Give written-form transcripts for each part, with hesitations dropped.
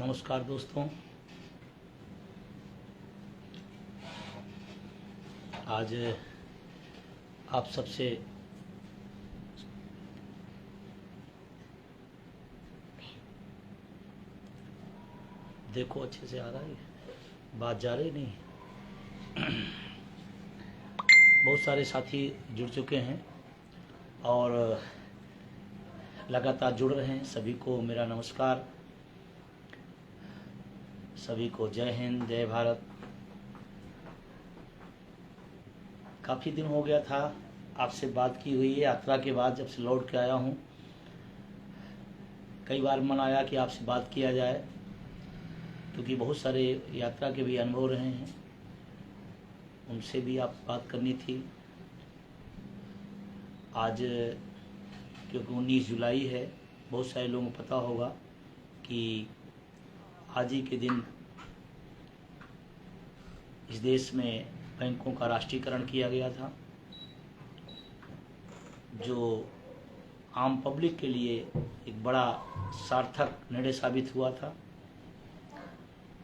नमस्कार दोस्तों। आज आप सबसे देखो अच्छे से आ रहा है, बात जा रही नहीं। बहुत सारे साथी जुड़ चुके हैं और लगातार जुड़ रहे हैं। सभी को मेरा नमस्कार, सभी को जय हिंद, जय भारत। काफ़ी दिन हो गया था आपसे बात की हुई है। यात्रा के बाद जब से लौट के आया हूँ, कई बार मन आया कि आपसे बात किया जाए, क्योंकि बहुत सारे यात्रा के भी अनुभव रहे हैं, उनसे भी आप बात करनी थी। आज क्योंकि 19 जुलाई है, बहुत सारे लोगों को पता होगा कि आज ही के दिन इस देश में बैंकों का राष्ट्रीयकरण किया गया था, जो आम पब्लिक के लिए एक बड़ा सार्थक निर्णय साबित हुआ था।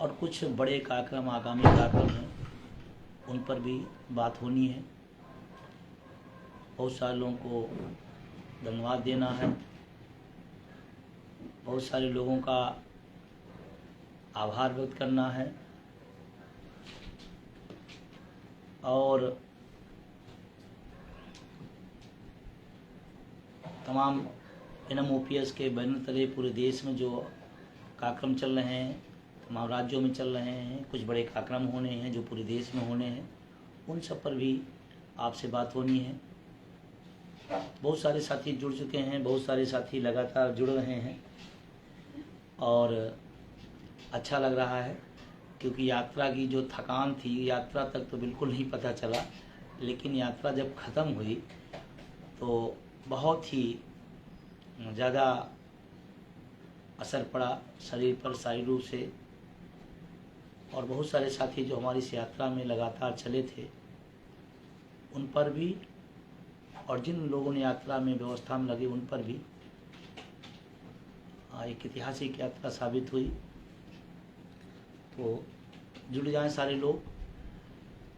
और कुछ बड़े कार्यक्रम, आगामी कार्यक्रम हैं, उन पर भी बात होनी है। बहुत सारे लोगों को धन्यवाद देना है, बहुत सारे लोगों का आभार व्यक्त करना है और तमाम NMOPS के बैनर तले पूरे देश में जो कार्यक्रम चल रहे हैं, तमाम राज्यों में चल रहे हैं, कुछ बड़े कार्यक्रम होने हैं जो पूरे देश में होने हैं, उन सब पर भी आपसे बात होनी है। बहुत सारे साथी जुड़ चुके हैं, बहुत सारे साथी लगातार जुड़ रहे हैं और अच्छा लग रहा है, क्योंकि यात्रा की जो थकान थी, यात्रा तक तो बिल्कुल नहीं पता चला, लेकिन यात्रा जब ख़त्म हुई तो बहुत ही ज़्यादा असर पड़ा शरीर पर, शारीरिक रूप से। और बहुत सारे साथी जो हमारी इस यात्रा में लगातार चले थे, उन पर भी, और जिन लोगों ने यात्रा में व्यवस्था में लगे, उन पर भी एक ऐतिहासिक यात्रा साबित हुई। तो जुड़ जाएं सारे लोग,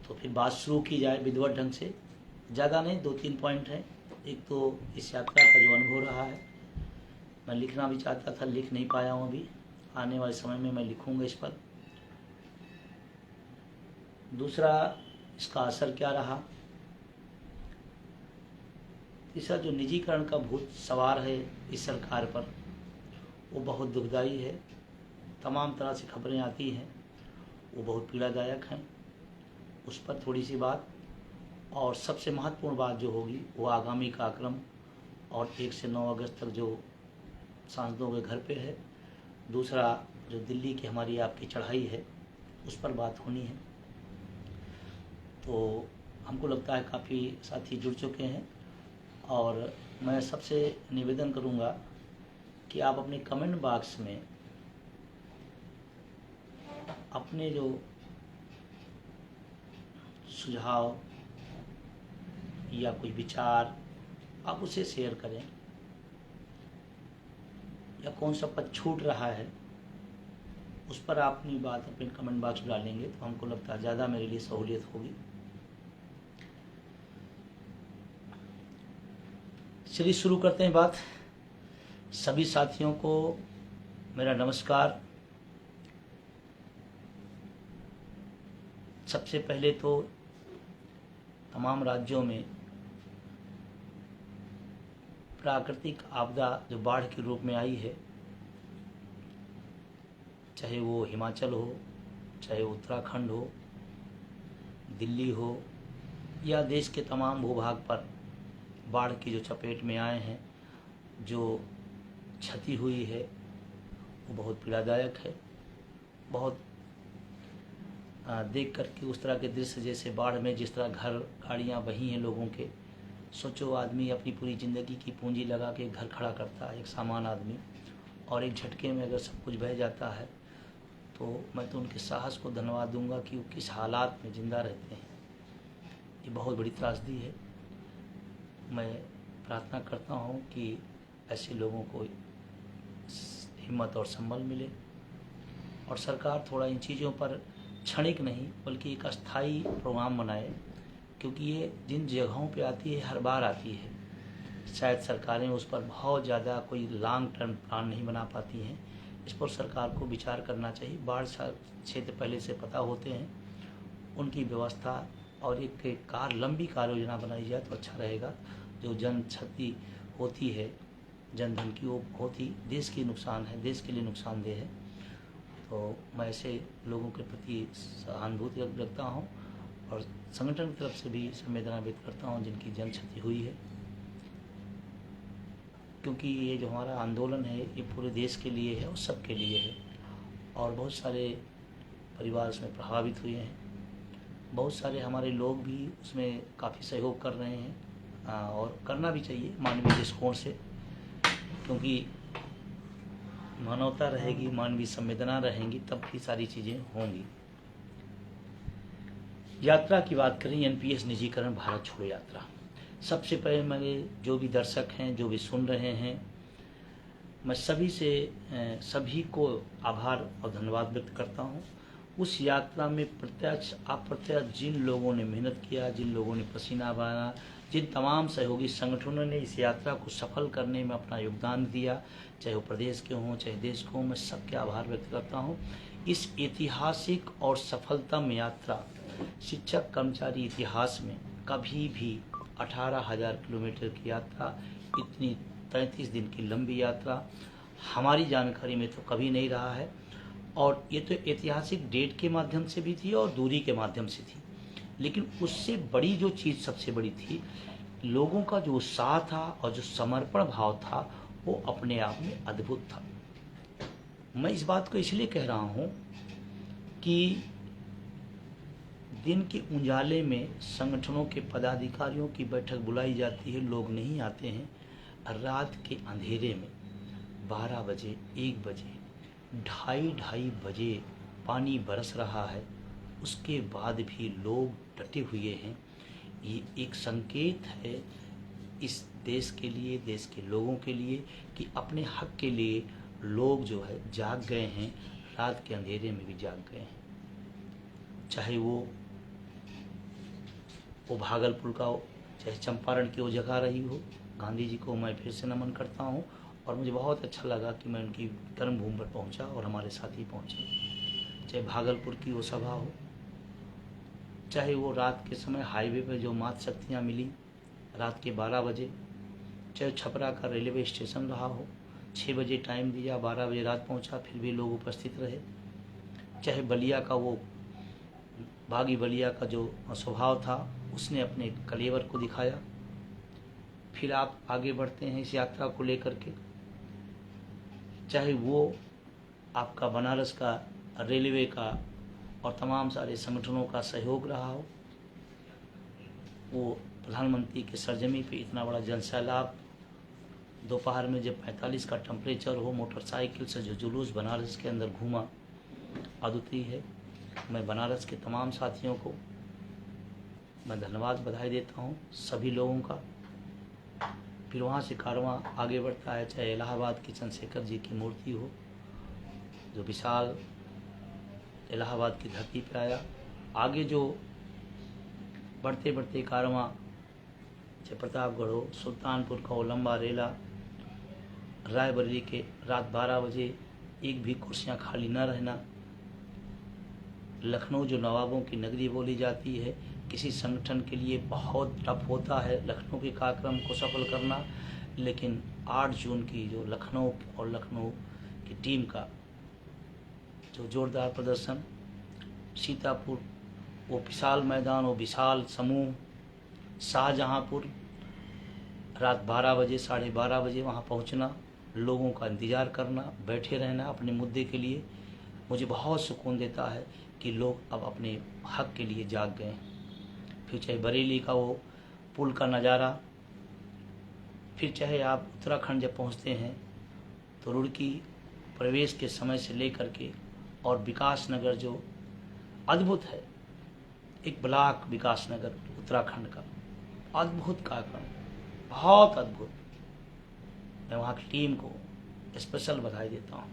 तो फिर बात शुरू की जाए विधिवत ढंग से। ज़्यादा नहीं, 2-3 पॉइंट हैं। एक तो इस यात्रा का जो अनुभव रहा है, मैं लिखना भी चाहता था, लिख नहीं पाया हूँ अभी। आने वाले समय में मैं लिखूँगा इस पर। दूसरा, इसका असर क्या रहा। तीसरा, जो निजीकरण का भूत सवार है इस सरकार पर, वो बहुत दुखदायी है। तमाम तरह से खबरें आती हैं, वो बहुत पीड़ादायक हैं। उस पर थोड़ी सी बात, और सबसे महत्वपूर्ण बात जो होगी वो आगामी कार्यक्रम और 1 से 9 अगस्त तक जो सांसदों के घर पे है। दूसरा, जो दिल्ली की हमारी आपकी चढ़ाई है, उस पर बात होनी है। तो हमको लगता है काफ़ी साथी जुड़ चुके हैं, और मैं सबसे निवेदन करूंगा कि आप अपने कमेंट बॉक्स में अपने जो सुझाव या कोई विचार, आप उसे शेयर करें, या कौन सा पद छूट रहा है उस पर आप अपनी बात अपने कमेंट बॉक्स में डालेंगे, तो हमको लगता है ज़्यादा मेरे लिए सहूलियत होगी। चलिए शुरू करते हैं बात। सभी साथियों को मेरा नमस्कार। सबसे पहले तो तमाम राज्यों में प्राकृतिक आपदा जो बाढ़ के रूप में आई है, चाहे वो हिमाचल हो, चाहे उत्तराखंड हो, दिल्ली हो, या देश के तमाम भूभाग पर बाढ़ की जो चपेट में आए हैं, जो क्षति हुई है, वो बहुत पीड़ादायक है। बहुत देख करके उस तरह के दृश्य, जैसे बाढ़ में जिस तरह घर गाड़ियाँ बही हैं लोगों के। सोचो, आदमी अपनी पूरी ज़िंदगी की पूंजी लगा के घर खड़ा करता है, एक सामान्य आदमी, और एक झटके में अगर सब कुछ बह जाता है, तो मैं तो उनके साहस को धन्यवाद दूंगा कि वो किस हालात में ज़िंदा रहते हैं। ये बहुत बड़ी त्रासदी है। मैं प्रार्थना करता हूँ कि ऐसे लोगों को हिम्मत और संबल मिले, और सरकार थोड़ा इन चीज़ों पर क्षणिक नहीं बल्कि एक अस्थायी प्रोग्राम बनाए, क्योंकि ये जिन जगहों पे आती है हर बार आती है, शायद सरकारें उस पर बहुत ज़्यादा कोई लॉन्ग टर्म प्लान नहीं बना पाती हैं। इस पर सरकार को विचार करना चाहिए। बाढ़ क्षेत्र पहले से पता होते हैं, उनकी व्यवस्था और एक लंबी कार्य योजना बनाई जाए तो अच्छा रहेगा। जो जन क्षति होती है जन धन की, वो बहुत ही देश की नुकसान है, देश के लिए नुकसानदेह है। तो मैं ऐसे लोगों के प्रति सहानुभूति रखता हूँ और संगठन की तरफ से भी संवेदना व्यक्त करता हूँ जिनकी जन क्षति हुई है, क्योंकि ये जो हमारा आंदोलन है ये पूरे देश के लिए है और सबके लिए है, और बहुत सारे परिवार उसमें प्रभावित हुए हैं। बहुत सारे हमारे लोग भी उसमें काफ़ी सहयोग कर रहे हैं और करना भी चाहिए मानवीय दृष्टिकोण से, क्योंकि मानवता रहेगी, मानवीय संवेदना रहेंगी, तब भी सारी चीज़ें होंगी। यात्रा की बात करें, एनपीएस निजीकरण भारत छोड़ो यात्रा। सबसे पहले मेरे जो भी दर्शक हैं, जो भी सुन रहे हैं, मैं सभी को आभार और धन्यवाद व्यक्त करता हूं। उस यात्रा में प्रत्यक्ष अप्रत्यक्ष जिन लोगों ने मेहनत किया, जिन लोगों ने पसीना बहाया, जिन तमाम सहयोगी संगठनों ने इस यात्रा को सफल करने में अपना योगदान दिया, चाहे वो प्रदेश के हों चाहे देश के हों, मैं सबके आभार व्यक्त करता हूं। इस ऐतिहासिक और सफलतम यात्रा शिक्षक कर्मचारी इतिहास में कभी भी 18,000 किलोमीटर की यात्रा, इतनी 33 दिन की लंबी यात्रा हमारी जानकारी में तो कभी नहीं रहा है। और ये तो ऐतिहासिक डेट के माध्यम से भी थी और दूरी के माध्यम से थी, लेकिन उससे बड़ी जो चीज़ सबसे बड़ी थी, लोगों का जो उत्साह था और जो समर्पण भाव था, वो अपने आप में अद्भुत था। मैं इस बात को इसलिए कह रहा हूँ कि दिन के उजाले में संगठनों के पदाधिकारियों की बैठक बुलाई जाती है, लोग नहीं आते हैं। रात के अंधेरे में 12 बजे, 1 बजे, ढाई बजे पानी बरस रहा है, उसके बाद भी लोग डटे हुए हैं। ये एक संकेत है इस देश के लिए, देश के लोगों के लिए, कि अपने हक के लिए लोग जो है जाग गए हैं, रात के अंधेरे में भी जाग गए हैं। चाहे वो भागलपुर का हो, चाहे चंपारण की वो जगह रही हो, गांधी जी को मैं फिर से नमन करता हूँ। और मुझे बहुत अच्छा लगा कि मैं उनकी कर्मभूमि पर पहुँचा और हमारे साथी पहुँचे। चाहे भागलपुर की वो सभा हो, चाहे वो रात के समय हाईवे पर जो मात शक्तियाँ मिली रात के 12 बजे, चाहे छपरा का रेलवे स्टेशन रहा हो, 6 बजे टाइम दिया, 12 बजे रात पहुँचा, फिर भी लोग उपस्थित रहे। चाहे बलिया का वो बागी बलिया का जो स्वभाव था, उसने अपने कलेवर को दिखाया। फिर आप आगे बढ़ते हैं इस यात्रा को लेकर के, चाहे वो आपका बनारस का रेलवे का और तमाम सारे संगठनों का सहयोग रहा हो, वो प्रधानमंत्री के सरजमी पे इतना बड़ा जनसैलाब, दोपहर में जब 45 का टेम्परेचर हो, मोटरसाइकिल से जो जुलूस बनारस के अंदर घूमा, अद्वितीय है। मैं बनारस के तमाम साथियों को मैं धन्यवाद बधाई देता हूँ, सभी लोगों का। फिर वहाँ से कारवां आगे बढ़ता है, चाहे इलाहाबाद की चंद्रशेखर जी की मूर्ति हो, जो विशाल इलाहाबाद की धरती पर आया। आगे जो बढ़ते बढ़ते कारवां चाहे प्रतापगढ़ हो, सुल्तानपुर का वो लंबा रेला, रायबरेली के रात 12 बजे एक भी कुर्सियाँ खाली न रहना। लखनऊ जो नवाबों की नगरी बोली जाती है, किसी संगठन के लिए बहुत टफ होता है लखनऊ के कार्यक्रम को सफल करना, लेकिन 8 जून की जो लखनऊ और लखनऊ की टीम का जो जोरदार प्रदर्शन, सीतापुर वो विशाल मैदान, वो विशाल समूह, शाहजहांपुर रात 12 बजे, 12:30 बजे वहाँ पहुँचना, लोगों का इंतज़ार करना, बैठे रहना अपने मुद्दे के लिए, मुझे बहुत सुकून देता है कि लोग अब अपने हक के लिए जाग गए। फिर चाहे बरेली का वो पुल का नज़ारा, फिर चाहे आप उत्तराखंड जब पहुंचते हैं तो रुड़की प्रवेश के समय से लेकर के और विकास नगर जो अद्भुत है, एक ब्लॉक विकास नगर उत्तराखंड का, अद्भुत कार्यक्रम, बहुत अद्भुत। मैं वहाँ की टीम को स्पेशल बधाई देता हूँ।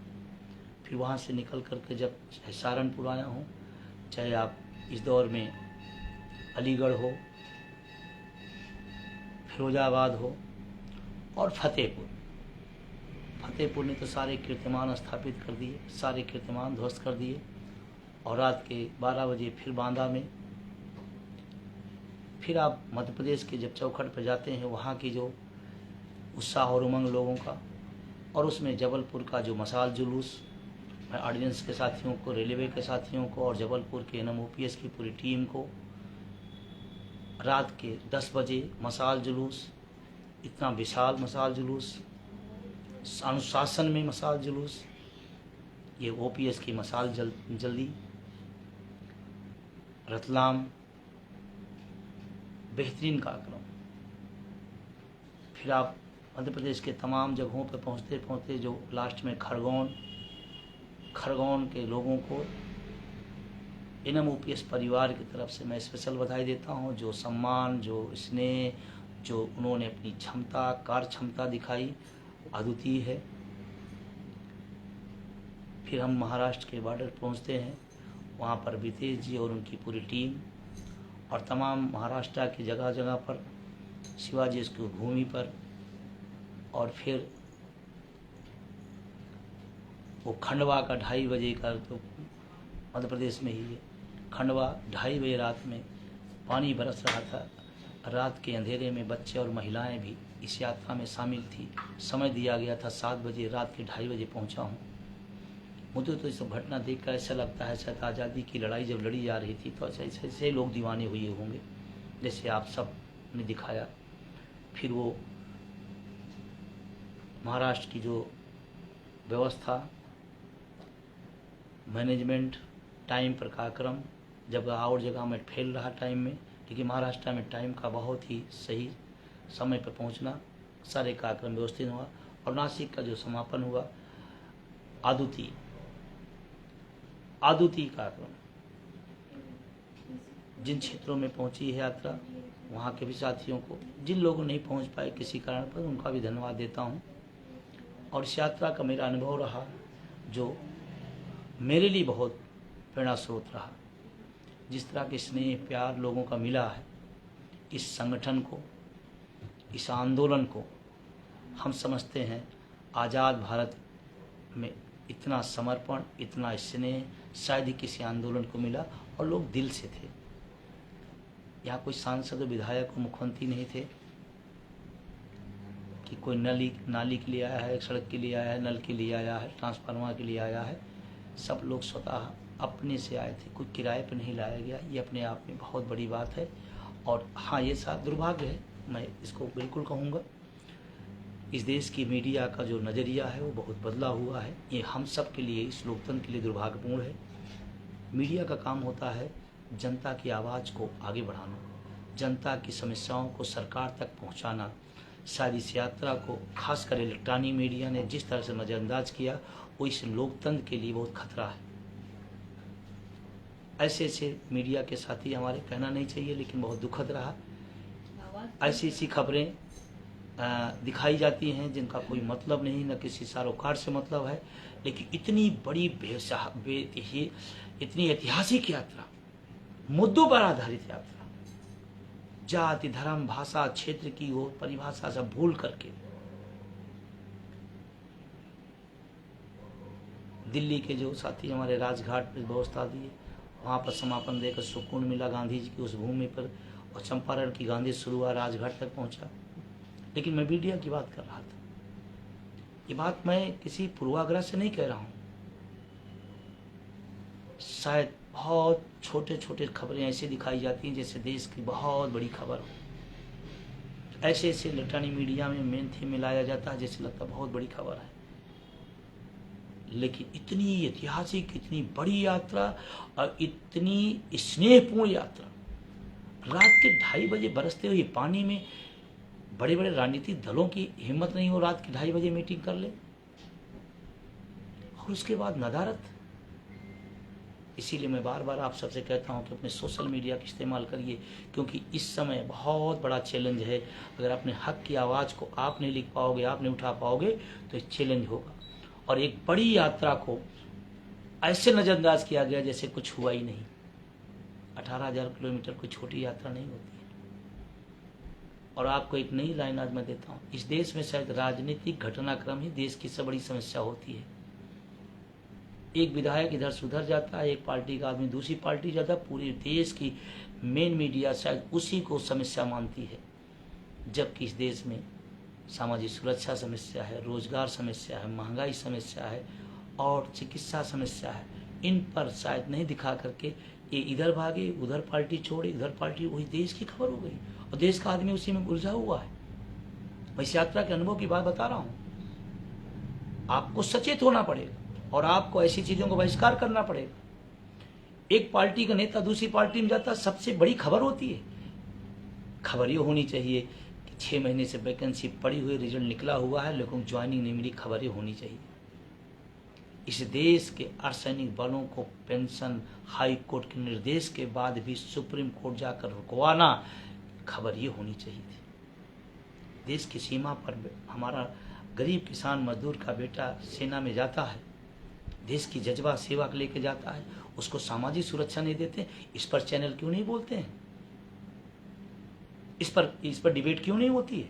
फिर वहाँ से निकल करके जब चाहे सहारनपुर आया हूँ, चाहे आप इस दौर में अलीगढ़ हो, फिरोजाबाद हो और फतेहपुर ने तो सारे कीर्तिमान स्थापित कर दिए, सारे कीर्तिमान ध्वस्त कर दिए। और रात के 12 बजे फिर बांदा में, फिर आप मध्य प्रदेश के जब चौखट पर जाते हैं, वहाँ की जो उत्साह और उमंग लोगों का, और उसमें जबलपुर का जो मशाल जुलूस, मैं ऑर्डिनेंस के साथियों को, रेलवे के साथियों को और जबलपुर के NMOPS की पूरी टीम को, रात के 10 बजे मशाल जुलूस, इतना विशाल मशाल जुलूस, अनुशासन में मशाल जुलूस, ये OPS की मशाल जल्दी, रतलाम, बेहतरीन कार्यक्रम। फिर आप मध्य प्रदेश के तमाम जगहों पर पहुंचते पहुंचते जो लास्ट में खरगोन के लोगों को NMOPS परिवार की तरफ से मैं स्पेशल बधाई देता हूं। जो सम्मान, जो स्नेह, जो उन्होंने अपनी क्षमता, कार्य क्षमता दिखाई, अद्वितीय है। फिर हम महाराष्ट्र के बॉर्डर पहुंचते हैं, वहाँ पर वितेश जी और उनकी पूरी टीम और तमाम महाराष्ट्र की जगह जगह पर, शिवाजी की भूमि पर, और फिर वो खंडवा का 2:30 बजे का, तो मध्य प्रदेश में ही है, खंडवा 2:30 बजे रात में पानी बरस रहा था। रात के अंधेरे में बच्चे और महिलाएं भी इस यात्रा में शामिल थी। समय दिया गया था 7 बजे, रात के 2:30 बजे पहुंचा हूं। मुझे तो इस घटना देखकर ऐसा लगता है शायद आज़ादी की लड़ाई जब लड़ी जा रही थी तो ऐसे लोग दीवाने हुए होंगे जैसे आप सब ने दिखाया। फिर वो महाराष्ट्र की जो व्यवस्था, मैनेजमेंट, टाइम पर कार्यक्रम, जब और जगह में फैल रहा टाइम में, लेकिन महाराष्ट्र में टाइम का बहुत ही सही समय पर पहुंचना, सारे कार्यक्रम व्यवस्थित हुआ। और नासिक का जो समापन हुआ, आदुती कार्यक्रम, जिन क्षेत्रों में पहुंची है यात्रा, वहाँ के भी साथियों को, जिन लोगों नहीं पहुंच पाए किसी कारण पर, उनका भी धन्यवाद देता हूं। और इस यात्रा का मेरा अनुभव रहा जो मेरे लिए बहुत प्रेरणा स्रोत रहा। जिस तरह के स्नेह प्यार लोगों का मिला है इस संगठन को, इस आंदोलन को, हम समझते हैं आज़ाद भारत में इतना समर्पण, इतना स्नेह शायद ही किसी आंदोलन को मिला। और लोग दिल से थे। यहाँ कोई सांसद, विधायक, मुख्यमंत्री नहीं थे कि कोई नाली के लिए आया है, सड़क के लिए आया है, नल के लिए आया है, ट्रांसफार्मर के लिए आया है। सब लोग स्वतः अपने से आए थे, कोई किराए पर नहीं लाया गया। ये अपने आप में बहुत बड़ी बात है। और हाँ, ये साथ दुर्भाग्य है, मैं इसको बिल्कुल कहूँगा, इस देश की मीडिया का जो नज़रिया है वो बहुत बदला हुआ है। ये हम सब के लिए, इस लोकतंत्र के लिए दुर्भाग्यपूर्ण है। मीडिया का काम होता है जनता की आवाज़ को आगे बढ़ाना, जनता की समस्याओं को सरकार तक पहुंचाना। शायद इस यात्रा को खासकर इलेक्ट्रॉनिक मीडिया ने जिस तरह से नज़रअंदाज किया वो इस लोकतंत्र के लिए बहुत खतरा है। ऐसे मीडिया के साथी हमारे, कहना नहीं चाहिए लेकिन बहुत दुखद रहा। ऐसी खबरें दिखाई जाती हैं जिनका कोई मतलब नहीं, न किसी सरोकार से मतलब है। लेकिन इतनी बड़ी इतनी ऐतिहासिक यात्रा, मुद्दों पर आधारित यात्रा, जाति, धर्म, भाषा, क्षेत्र की वो परिभाषा सब भूल करके दिल्ली के जो साथी हमारे राजघाट पर व्यवस्था दिए, वहाँ पर समापन देकर सुकून मिला गांधी जी की उस भूमि पर। और चंपारण की गांधी शुरू हुआ, राजघाट तक पहुँचा। लेकिन मैं मीडिया की बात कर रहा था। ये बात मैं किसी पूर्वाग्रह से नहीं कह रहा हूँ। शायद बहुत छोटे छोटे खबरें ऐसे दिखाई जाती हैं जैसे देश की बहुत बड़ी खबर हो। ऐसे इलेक्ट्रॉनिक मीडिया में मेन थीम मिलाया जाता है जैसे लगता बहुत बड़ी खबर है। लेकिन इतनी ऐतिहासिक, इतनी बड़ी यात्रा और इतनी स्नेहपूर्ण यात्रा, रात के 2:30 बजे बरसते हुए पानी में बड़े बड़े राजनीतिक दलों की हिम्मत नहीं हो रात के 2:30 बजे मीटिंग कर ले, और उसके बाद नदारत। इसीलिए मैं बार बार आप सबसे कहता हूं कि अपने सोशल मीडिया का इस्तेमाल करिए, क्योंकि इस समय बहुत बड़ा चैलेंज है। अगर अपने हक की आवाज़ को आप नहीं लिख पाओगे, आप नहीं उठा पाओगे तो एक चैलेंज होगा। और एक बड़ी यात्रा को ऐसे नज़रअंदाज किया गया जैसे कुछ हुआ ही नहीं। 18,000 किलोमीटर कोई छोटी यात्रा नहीं होती है। और आपको एक नई लाइन आज मैं देता हूँ, इस देश में शायद राजनीतिक घटनाक्रम ही देश की सबसे बड़ी समस्या होती है। एक विधायक इधर से उधर जाता है, एक पार्टी का आदमी दूसरी पार्टी जाता है, पूरे देश की मेन मीडिया शायद उसी को समस्या मानती है, जबकि इस देश में सामाजिक सुरक्षा समस्या है, रोजगार समस्या है, महंगाई समस्या है और चिकित्सा समस्या है। इन पर शायद नहीं दिखा करके ये इधर भागे, उधर पार्टी छोड़े, इधर पार्टी, वही देश की खबर हो गई और देश का आदमी उसी में उलझा हुआ है। मैं इस यात्रा के अनुभव की बात बता रहा हूँ। आपको सचेत होना पड़ेगा और आपको ऐसी चीजों को बहिष्कार करना पड़ेगा। एक पार्टी का नेता दूसरी पार्टी में जाता, सबसे बड़ी खबर होती है। खबर ये होनी चाहिए कि 6 महीने से वैकेंसी पड़ी हुई, रिजल्ट निकला हुआ है, लेकिन ज्वाइनिंग नहीं मिली, खबर ये होनी चाहिए। इस देश के अर्धसैनिक बलों को पेंशन हाई कोर्ट के निर्देश के बाद भी सुप्रीम कोर्ट जाकर रुकवाना, खबर ये होनी चाहिए थी। देश की सीमा पर हमारा गरीब किसान मजदूर का बेटा सेना में जाता है, देश की जज्बा सेवा के लेके जाता है, उसको सामाजिक सुरक्षा नहीं देते। इस पर चैनल क्यों नहीं बोलते हैं? इस पर डिबेट क्यों नहीं होती है?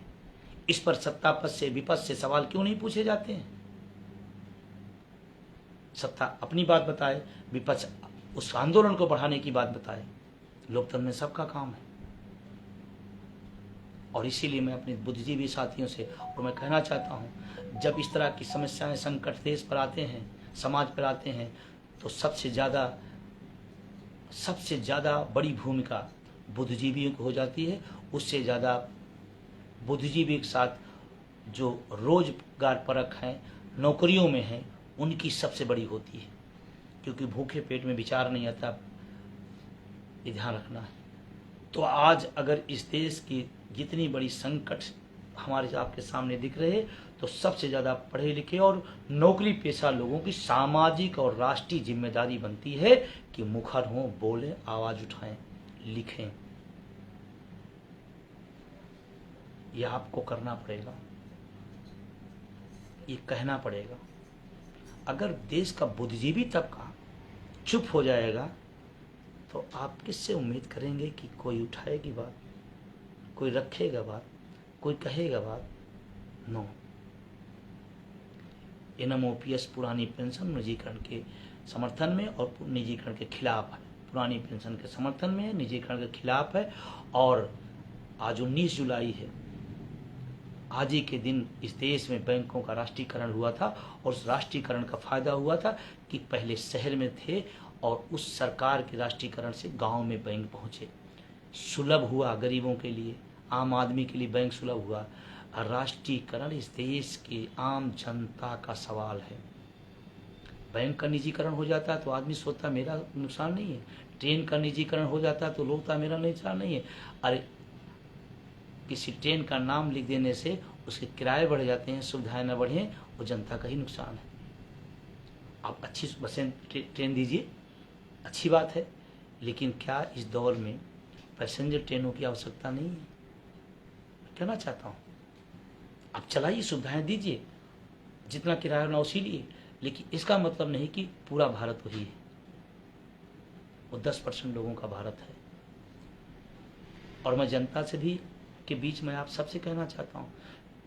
इस पर सत्ता पक्ष से विपक्ष से सवाल क्यों नहीं पूछे जाते हैं? सत्ता अपनी बात बताए, विपक्ष उस आंदोलन को बढ़ाने की बात बताए। लोकतंत्र में सबका काम है। और इसीलिए मैं अपने बुद्धिजीवी साथियों से और मैं कहना चाहता हूं, जब इस तरह की समस्याएं संकट देश पर आते हैं, समाज पर आते हैं, तो सबसे ज़्यादा बड़ी भूमिका बुद्धिजीवियों को हो जाती है। उससे ज़्यादा बुद्धिजीवी के साथ जो रोजगार परक हैं, नौकरियों में हैं, उनकी सबसे बड़ी होती है, क्योंकि भूखे पेट में विचार नहीं आता, ये ध्यान रखना है। तो आज अगर इस देश की जितनी बड़ी संकट हमारे आपके सामने दिख रहे, तो सबसे ज़्यादा पढ़े लिखे और नौकरी पेशा लोगों की सामाजिक और राष्ट्रीय जिम्मेदारी बनती है कि मुखर हों, बोलें, आवाज़ उठाएं, लिखें। यह आपको करना पड़ेगा, ये कहना पड़ेगा। अगर देश का बुद्धिजीवी तबका चुप हो जाएगा तो आप किससे उम्मीद करेंगे कि कोई उठाएगी बात, कोई रखेगा बात, कोई कहेगा बात? नो। NMOPS पुरानी पेंशन निजीकरण के समर्थन में और निजीकरण के खिलाफ है। पुरानी पेंशन के समर्थन में है, निजीकरण के खिलाफ है। और आज 19 जुलाई है, आज ही के दिन इस देश में बैंकों का राष्ट्रीयकरण हुआ था और उस राष्ट्रीयकरण का फायदा हुआ था कि पहले शहर में थे और उस सरकार के राष्ट्रीयकरण से गांव में बैंक पहुंचे, सुलभ हुआ गरीबों के लिए, आम आदमी के लिए बैंक सुलभ हुआ। राष्ट्रीयकरण इस देश की आम जनता का सवाल है। बैंक का निजीकरण हो जाता है तो आदमी सोचता मेरा नुकसान नहीं है, ट्रेन का निजीकरण हो जाता है तो लोग सोचता मेरा नुकसान नहीं है। अरे किसी ट्रेन का नाम लिख देने से उसके किराए बढ़ जाते हैं, सुविधाएं न बढ़े, वो जनता का ही नुकसान है। आप अच्छी बसें ट्रेन दीजिए, अच्छी बात है, लेकिन क्या इस दौर में पैसेंजर ट्रेनों की आवश्यकता नहीं है? कहना चाहता हूँ, आप चलाइए, सुविधाएं दीजिए, जितना किराया ना उसी लिए, लेकिन इसका मतलब नहीं कि पूरा भारत वही है। वो 10% लोगों का भारत है। और मैं जनता से भी के बीच में आप सबसे कहना चाहता हूँ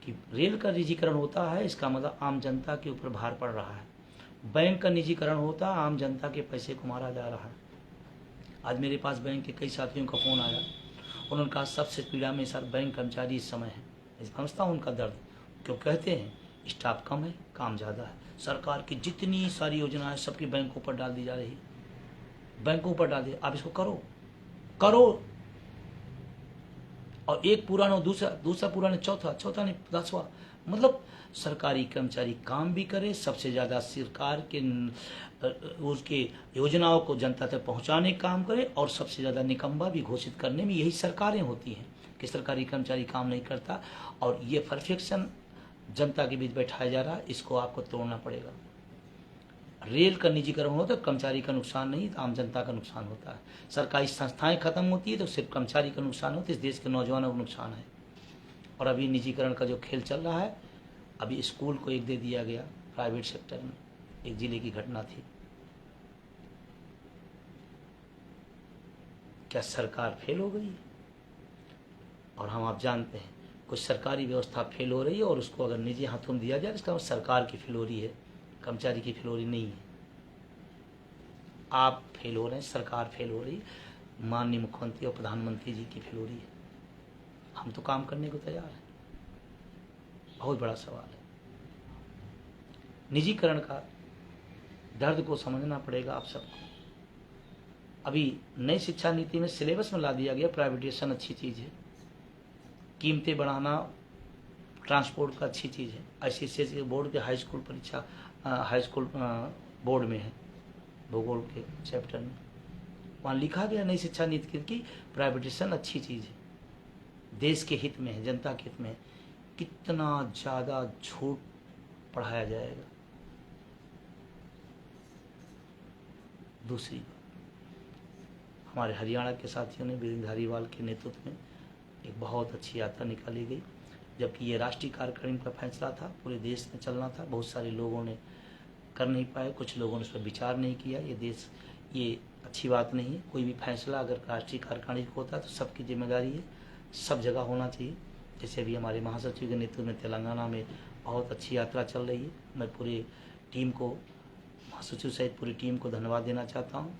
कि रेल का निजीकरण होता है, इसका मतलब आम जनता के ऊपर भार पड़ रहा है। बैंक का निजीकरण होता है, आम जनता के पैसे को मारा जा रहा है। आज मेरे पास बैंक के कई साथियों का फ़ोन आया, उन्होंने कहा सबसे पीड़ा में सर बैंक कर्मचारी इस समय है। मैं समझता हूँ उनका दर्द, क्यों कहते हैं स्टाफ कम है, काम ज़्यादा है। सरकार की जितनी सारी योजना है सबकी बैंकों पर डाल दी जा रही है, बैंकों पर डाल दी। आप इसको करो और एक पूरा न दूसरा पूरा न चौथा नहीं 10वां। मतलब सरकारी कर्मचारी काम भी करे, सबसे ज़्यादा सरकार के उसके योजनाओं को जनता तक पहुंचाने का काम करे, और सबसे ज़्यादा निकम्मा भी घोषित करने में यही सरकारें होती हैं कि सरकारी कर्मचारी काम नहीं करता। और ये परफेक्शन जनता के बीच बैठाया जा रहा है, इसको आपको तोड़ना पड़ेगा। रेल का निजीकरण होता है, कर्मचारी का नुकसान नहीं, आम जनता का नुकसान होता है। सरकारी संस्थाएं खत्म होती है तो सिर्फ कर्मचारी का नुकसान होता है, इस देश के नौजवानों का नुकसान है। और अभी निजीकरण का जो खेल चल रहा है, अभी स्कूल को एक दे दिया गया प्राइवेट सेक्टर में, एक जिले की घटना थी। क्या सरकार फेल हो गई है? और हम आप जानते हैं कुछ सरकारी व्यवस्था फेल हो रही है और उसको अगर निजी हाथों में दिया जाए इसका मतलब सरकार की फेल हो रही है, कर्मचारी की फेल हो रही नहीं है। आप फेल हो रहे हैं, सरकार फेल हो रही है, माननीय मुख्यमंत्री और प्रधानमंत्री जी की फेल हो रही है। हम तो काम करने को तैयार हैं। बहुत बड़ा सवाल है। निजीकरण का दर्द को समझना पड़ेगा आप सबको। अभी नई शिक्षा नीति में सिलेबस में ला दिया गया प्राइवेटाइजेशन अच्छी चीज़ है, कीमतें बढ़ाना ट्रांसपोर्ट का अच्छी चीज़ है। ICSE बोर्ड के हाई स्कूल परीक्षा हाई स्कूल बोर्ड में है, भूगोल के चैप्टर में वहाँ लिखा गया नई शिक्षा नीति की प्राइवेटाइजेशन अच्छी चीज़ है, देश के हित में है, जनता के हित में है। कितना ज़्यादा झूठ पढ़ाया जाएगा। दूसरी हमारे हरियाणा के साथियों ने वीरेंद्र धारीवाल के नेतृत्व में एक बहुत अच्छी यात्रा निकाली गई, जबकि ये राष्ट्रीय कार्यकारिणी का फैसला था, पूरे देश में चलना था। बहुत सारे लोगों ने कर नहीं पाए, कुछ लोगों ने उस पर विचार नहीं किया। ये अच्छी बात नहीं है। कोई भी फैसला अगर राष्ट्रीय कार्यकारिणी होता है तो सबकी जिम्मेदारी है, सब जगह होना चाहिए। जैसे अभी हमारे महासचिव के नेतृत्व में तेलंगाना में बहुत अच्छी यात्रा चल रही है। मैं पूरी टीम को, महासचिव सहित पूरी टीम को धन्यवाद देना चाहता हूँ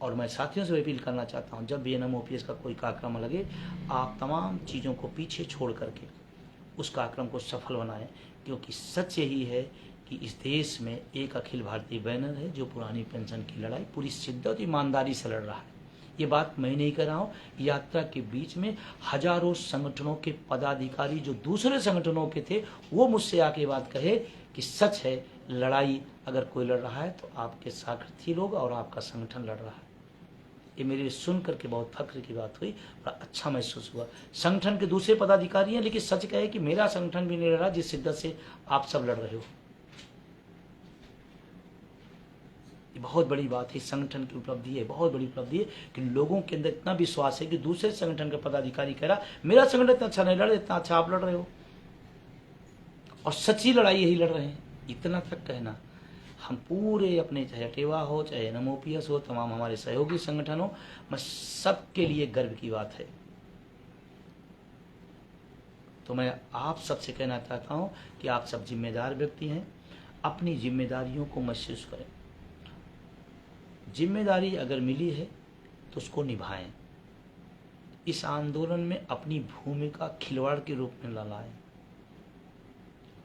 और मैं साथियों से अपील करना चाहता हूँ, जब भी NMOPS का कोई कार्यक्रम लगे, आप तमाम चीज़ों को पीछे छोड़ करके उस कार्यक्रम को सफल बनाएं, क्योंकि सच यही है कि इस देश में एक अखिल भारतीय बैनर है जो पुरानी पेंशन की लड़ाई पूरी शिद्दत ईमानदारी से लड़ रहा है। ये बात मैं नहीं कर रहा हूँ। यात्रा के बीच में हजारों संगठनों के पदाधिकारी जो दूसरे संगठनों के थे वो मुझसे आके बात कहे कि सच है, लड़ाई अगर कोई लड़ रहा है तो आपके सारथी लोग और आपका संगठन लड़ रहा है। ये मेरे सुन करके बहुत फख्र की बात हुई, बड़ा अच्छा महसूस हुआ। संगठन के दूसरे पदाधिकारी हैं, लेकिन सच कहे कि मेरा संगठन भी नहीं लड़ रहा जिस शिद्दत से आप सब लड़ रहे हो। ये बहुत बड़ी बात है, संगठन की उपलब्धि है, बहुत बड़ी उपलब्धि है कि लोगों के अंदर इतना विश्वास है कि दूसरे संगठन के पदाधिकारी कह रहा मेरा संगठन इतना अच्छा नहीं लड़ रहा, इतना अच्छा आप लड़ रहे हो और सच्ची लड़ाई यही लड़ रहे हैं। इतना तक कहना, हम पूरे अपने, चाहे अटेवा हो चाहे NMOPS हो, तमाम हमारे सहयोगी संगठन हो, मैं सबके लिए गर्व की बात है। तो मैं आप सबसे कहना चाहता हूं कि आप सब जिम्मेदार व्यक्ति हैं, अपनी जिम्मेदारियों को महसूस करें। जिम्मेदारी अगर मिली है तो उसको निभाएं। इस आंदोलन में अपनी भूमिका खिलवाड़ के रूप में लाएं।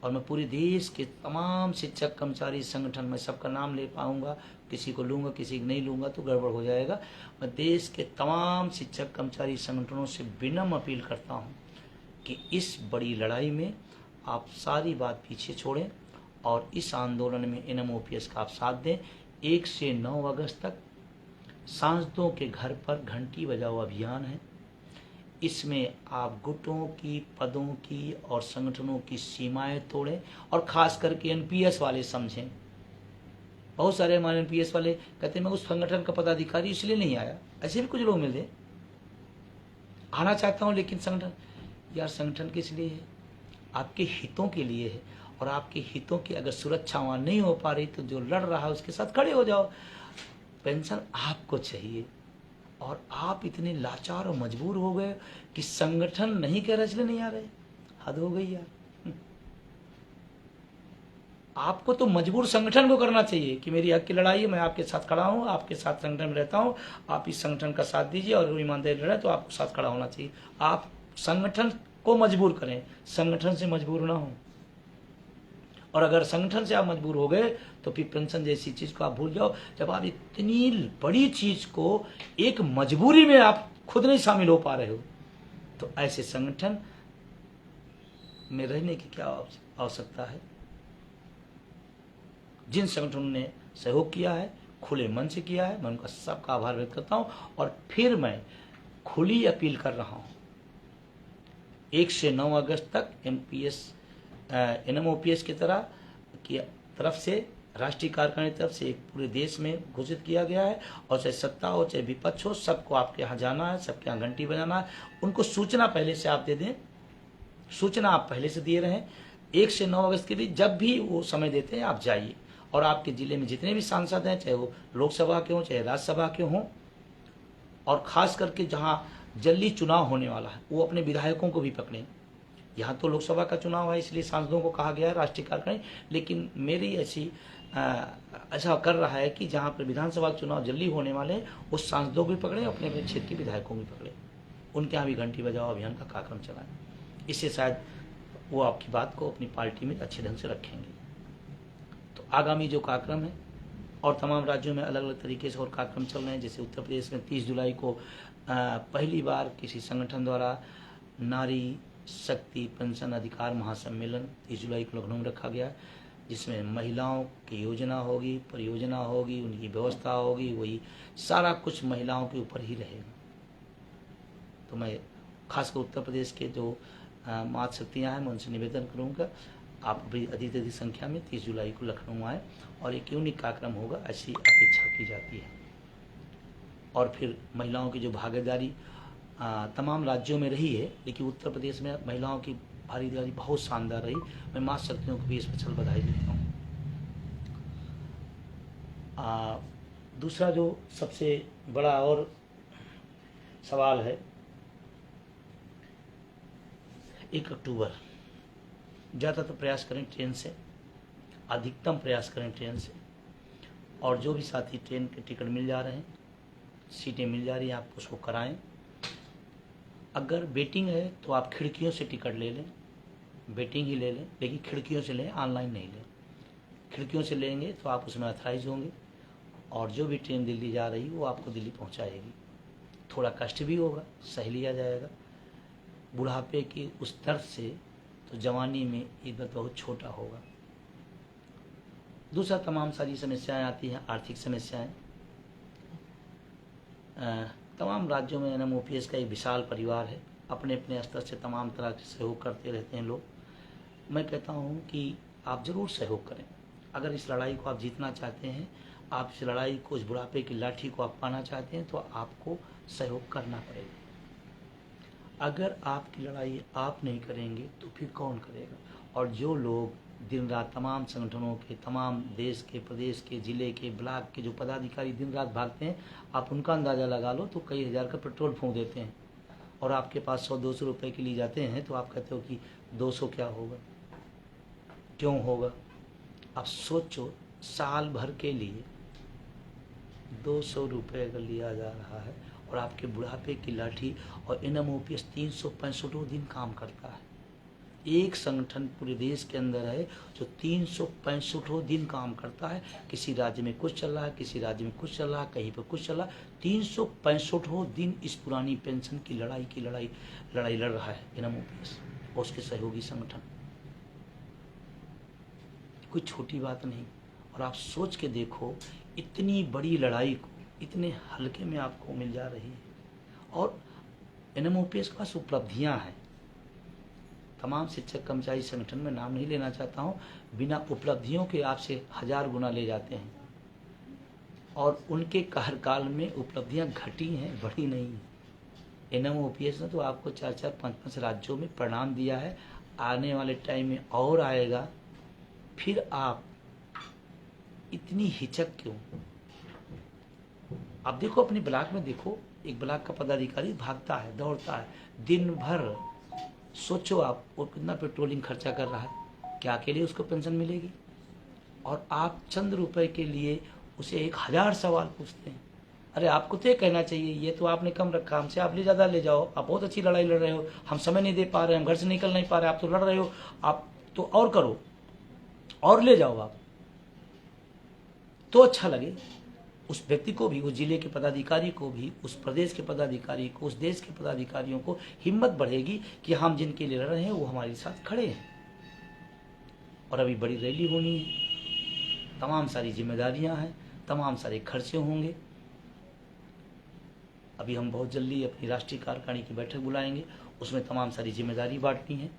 और मैं पूरे देश के तमाम शिक्षक कर्मचारी संगठन में सबका नाम ले पाऊंगा, किसी को लूंगा किसी को नहीं लूंगा तो गड़बड़ हो जाएगा। मैं देश के तमाम शिक्षक कर्मचारी संगठनों से विनम्र अपील करता हूं कि इस बड़ी लड़ाई में आप सारी बात पीछे छोड़ें और इस आंदोलन में NMOPS का आप साथ दें। 1 से 9 अगस्त तक सांसदों के घर पर घंटी बजाओ अभियान है। इसमें आप गुटों की, पदों की और संगठनों की सीमाएं तोड़ें और खास करके NPS वाले समझें। बहुत सारे हमारे NPS वाले कहते हैं मैं उस संगठन का पदाधिकारी इसलिए नहीं आया। ऐसे भी कुछ लोग मिले, आना चाहता हूं लेकिन संगठन, यार संगठन किस लिए है? आपके हितों के लिए है। और आपके हितों की अगर सुरक्षा वहां नहीं हो पा रही तो जो लड़ रहा है उसके साथ खड़े हो जाओ। पेंशन आपको चाहिए और आप इतने लाचार और मजबूर हो गए कि संगठन नहीं कह रहे इसलिए नहीं आ रहे। हद हो गई यार। आपको तो मजबूर संगठन को करना चाहिए कि मेरी हक की लड़ाई है, मैं आपके साथ खड़ा हूं, आपके साथ संगठन में रहता हूं, आप इस संगठन का साथ दीजिए और ईमानदारी लड़ाई तो आपको साथ खड़ा होना चाहिए। आप संगठन को मजबूर करें, संगठन से मजबूर ना हो। और अगर संगठन से आप मजबूर हो गए तो फिर पेंशन जैसी चीज को आप भूल जाओ। जब आप इतनी बड़ी चीज को एक मजबूरी में आप खुद नहीं शामिल हो पा रहे हो तो ऐसे संगठन में रहने की क्या आवश्यकता है। जिन संगठनों ने सहयोग किया है, खुले मन से किया है, मैं उनका सबका आभार व्यक्त करता हूं। और फिर मैं खुली अपील कर रहा हूं 1 से 9 अगस्त तक NMOPS की तरफ से, राष्ट्रीय कार्यकारिणी की तरफ से एक पूरे देश में घोषित किया गया है। और चाहे सत्ता हो चाहे विपक्ष हो, सबको आपके यहाँ जाना है, सबके यहाँ घंटी बजाना है। उनको सूचना पहले से आप दे दें, सूचना आप पहले से दिए रहें। 1 से 9 अगस्त के बीच जब भी वो समय देते हैं आप जाइए। और आपके जिले में जितने भी सांसद हैं, चाहे वो लोकसभा के हों चाहे राज्यसभा के हों, और ख़ास करके जहाँ जल्दी चुनाव होने वाला है वो अपने विधायकों को भी पकड़ें। यहाँ तो लोकसभा का चुनाव है इसलिए सांसदों को कहा गया है राष्ट्रीय कार्यकारिणी, लेकिन मेरी ऐसा कर रहा है कि जहाँ पर विधानसभा चुनाव जल्दी होने वाले हैं उस सांसदों को भी पकड़े, अपने अपने क्षेत्र के विधायकों को भी पकड़े, उनके यहाँ भी घंटी बजाओ अभियान का कार्यक्रम चलाएं। इससे शायद वो आपकी बात को अपनी पार्टी में अच्छे ढंग से रखेंगे। तो आगामी जो कार्यक्रम है और तमाम राज्यों में अलग अलग तरीके से और कार्यक्रम चल रहे हैं, जैसे उत्तर प्रदेश में 30 जुलाई को पहली बार किसी संगठन द्वारा नारी शक्ति पेंशन अधिकार महासम्मेलन 30 जुलाई को लखनऊ में रखा गया है, जिसमें महिलाओं की योजना होगी, परियोजना होगी, उनकी व्यवस्था होगी, वही सारा कुछ महिलाओं के ऊपर ही रहेगा। तो मैं खासकर उत्तर प्रदेश के जो मातृ शक्तियाँ हैं मैं उनसे निवेदन करूँगा आप भी अधिक अधिक संख्या में 30 जुलाई को लखनऊ आए और एक यूनिक कार्यक्रम होगा ऐसी अपेक्षा की जाती है। और फिर महिलाओं की जो भागीदारी तमाम राज्यों में रही है, लेकिन उत्तर प्रदेश में महिलाओं की भागीदारी बहुत शानदार रही। मैं मातृ शक्तियों को भी स्पेशल बधाई देता हूँ। दूसरा जो सबसे बड़ा और सवाल है 1 अक्टूबर, ज़्यादातर प्रयास करें ट्रेन से, अधिकतम प्रयास करें ट्रेन से, और जो भी साथी ट्रेन के टिकट मिल जा रहे हैं, सीटें मिल जा रही हैं, आप उसको कराएं। अगर वेटिंग है तो आप खिड़कियों से टिकट ले लें, वेटिंग ही ले लें, लेकिन खिड़कियों से लें, ऑनलाइन नहीं लें। खिड़कियों से लेंगे तो आप उसमें अथराइज होंगे और जो भी ट्रेन दिल्ली जा रही है वो आपको दिल्ली पहुंचाएगी। थोड़ा कष्ट भी होगा, सह लिया जाएगा। बुढ़ापे की उस दर्द से तो जवानी में ये दर्द बहुत छोटा होगा। दूसरा तमाम सारी समस्याएं आती हैं, आर्थिक समस्याएं। तमाम राज्यों में NMOPS का एक विशाल परिवार है, अपने अपने स्तर से तमाम तरह के सहयोग करते रहते हैं लोग। मैं कहता हूं कि आप ज़रूर सहयोग करें। अगर इस लड़ाई को आप जीतना चाहते हैं, आप इस लड़ाई को, इस बुढ़ापे की लाठी को आप पाना चाहते हैं, तो आपको सहयोग करना पड़ेगा। अगर आपकी लड़ाई आप नहीं करेंगे तो फिर कौन करेगा? और जो लोग दिन रात तमाम संगठनों के, तमाम देश के, प्रदेश के, ज़िले के, ब्लॉक के जो पदाधिकारी दिन रात भागते हैं, आप उनका अंदाज़ा लगा लो तो कई हज़ार का पेट्रोल फूंक देते हैं और आपके पास 100-200 रुपये के लिए जाते हैं तो आप कहते हो कि 200 क्या होगा, क्यों होगा? आप सोचो, साल भर के लिए 200 रुपये अगर लिया जा रहा है और आपके बुढ़ापे की लाठी, और NMOPS 365 दिन काम करता है। एक संगठन पूरे देश के अंदर है जो 365 दिन काम करता है। किसी राज्य में कुछ चल रहा है, किसी राज्य में कुछ चल रहा है, कहीं पर कुछ चल रहा है। 365 दिन इस पुरानी पेंशन की लड़ाई लड़ रहा है NMOPS और उसके सहयोगी संगठन। कोई छोटी बात नहीं। और आप सोच के देखो, इतनी बड़ी लड़ाई को इतने हल्के में आपको मिल जा रही है। और NMOPS के पास उपलब्धियां हैं। तमाम शिक्षक कर्मचारी संगठन में नाम नहीं लेना चाहता हूं, बिना उपलब्धियों के आपसे 1000 गुना ले जाते हैं और उनके कार्यकाल में उपलब्धियां घटी हैं, बढ़ी नहीं है। NMOPS ने तो आपको 4-4, 5-5 राज्यों में परिणाम दिया है। आने वाले टाइम में और आएगा। फिर आप इतनी हिचक क्यों? आप देखो, अपने ब्लॉक में देखो, एक ब्लॉक का पदाधिकारी भागता है, दौड़ता है दिन भर। सोचो आप, वो कितना पेट्रोलिंग खर्चा कर रहा है, क्या के लिए उसको पेंशन मिलेगी? और आप चंद रुपए के लिए उसे 1000 सवाल पूछते हैं। अरे आपको तो ये कहना चाहिए, ये तो आपने कम रखा, हमसे आप ज़्यादा ले जाओ, आप बहुत अच्छी लड़ाई लड़ रहे हो, हम समय नहीं दे पा रहे, हम घर से निकल नहीं पा रहे, आप तो लड़ रहे हो, आप तो और करो और ले जाओ आप, तो अच्छा लगे उस व्यक्ति को भी, उस जिले के पदाधिकारी को भी, उस प्रदेश के पदाधिकारी को, उस देश के पदाधिकारियों को हिम्मत बढ़ेगी कि हम जिनके लिए लड़ रहे हैं वो हमारे साथ खड़े हैं। और अभी बड़ी रैली होनी है, तमाम सारी जिम्मेदारियां हैं, तमाम सारे खर्चे होंगे। अभी हम बहुत जल्दी अपनी राष्ट्रीय कार्यकारिणी की बैठक बुलाएंगे, उसमें तमाम सारी जिम्मेदारी बांटनी है,